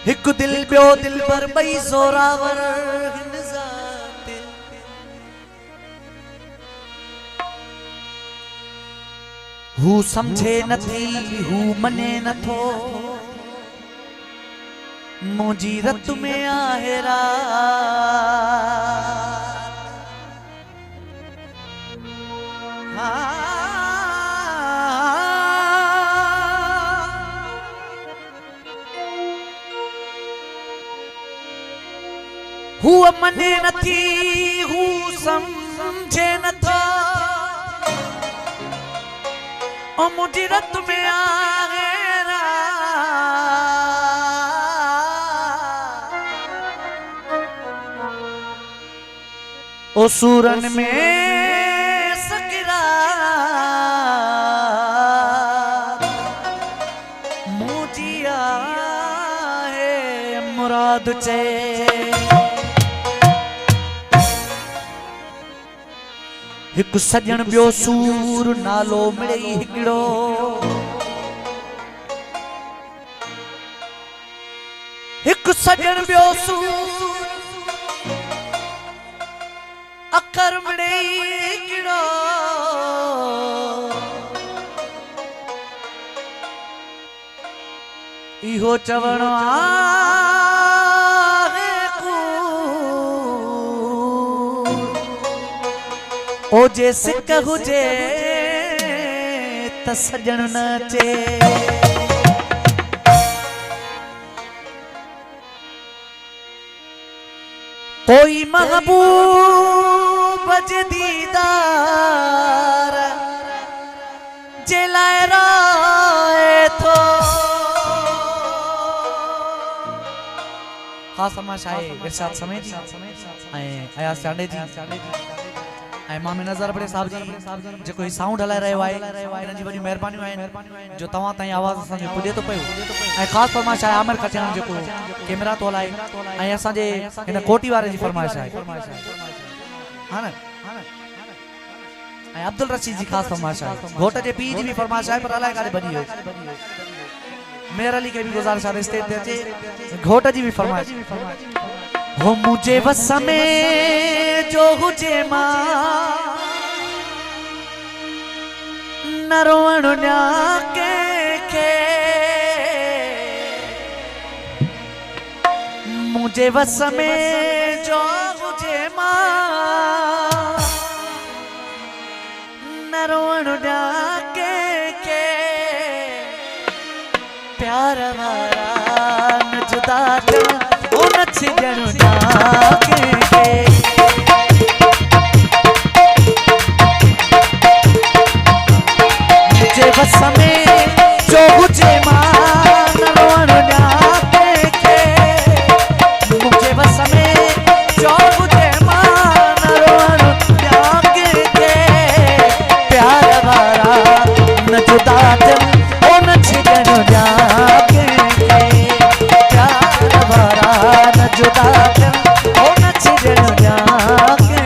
हिकु दिल ॿियो दिल पर ॿई ज़ोरावर हिन ज़ात हू समझे नथी हू मने नथो मुंहिंजी रत में आहे हू मने नथी हू समझे नथो ओ मुंहिंजी रत में आहे ओ सूरन में सकिरा मुझिया है मुराद चे हिकु सजण ॿियो सूर नालो मिड़ई हिकिड़ो हिकु सजण ॿियो सूर अकर मिड़ई हिकिड़ो इहो चवणो आहे ओ जे सिक हुजे त सजण न चे कोई महबूब जे दीदार जे लाए रोए थो ख़ास फरमाइश आहे इरशाद समय जी अयास चांडे जी मामी नज़र बड़े साहब जी जो कोई साउंड हलाए रहे आहे इन्हनि जी वॾी महिरबानियूं आहिनि जो तव्हां ताईं आवाज़ असांजो पुॼे थो पियो ऐं ख़ासि फरमाइश आहे आमिर खटियाण जेको कैमरा तो हलाए ऐं असांजे हिन कोटी वारे जी फरमाइश आहे हा न ऐं अब्दुल रशीद जी ख़ासि फरमाइश आहे घोट जे पीउ जी बि फरमाइश आहे पर अलाए काॾे भॼी वियो मेहर अली के भी गुजारिश आहे स्टेज ते अचे घोट जी भी फरमाइश हो मुझे वस में जो हुजे मां न रोवण न्या के मुझे वस में जो हुजे मां न रोवण न्या के प्यार वारा न जुदा ओ न छिजण जाके मुझे बस में जो हुजे मां न रोवण जाके मुझे बस में जो हुजे मां न रोवण जाके प्यार वारा न जुदा ओ न छिजण जाके प्यार वारा न जुदा ओ न छिजण जाके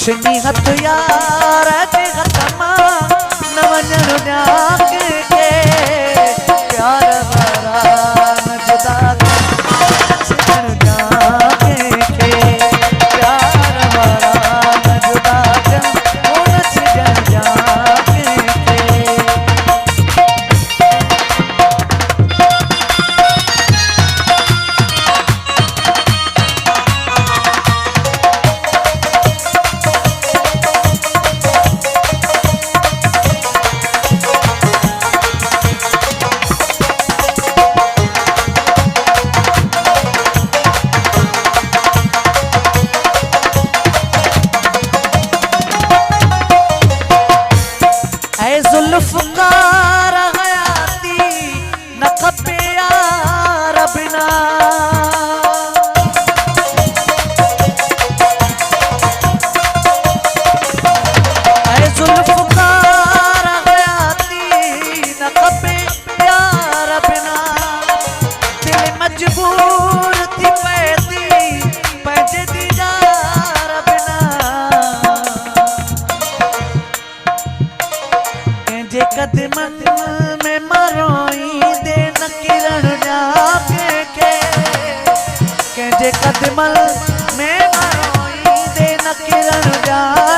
छुनी हथ यार के खत्म न वञण ॾियां के प्यार वारा न जुदा न छॾण ॾियां के प्यार वारा न जुदा न छॾण ॾियां के जुल्फ़कार हयाती न खपे यार बिना ऐ जुल्फ़कार हयाती न खपे यार बिना दिल मजबूर थी पैदी पंहिंजे दीदार बिना जे कदमन में मरोई दे न किरण ॾियां के जे कदमन में मरोई दे न किरण ॾियां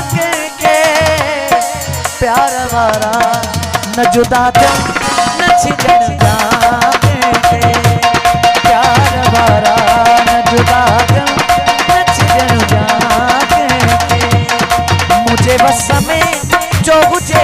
के प्यार वारा न जुदा थियण न छॾण ॾियां के प्यार वारा न जुदा थियण न छॾण ॾियां के मुंहिंजे बस में जो हुजे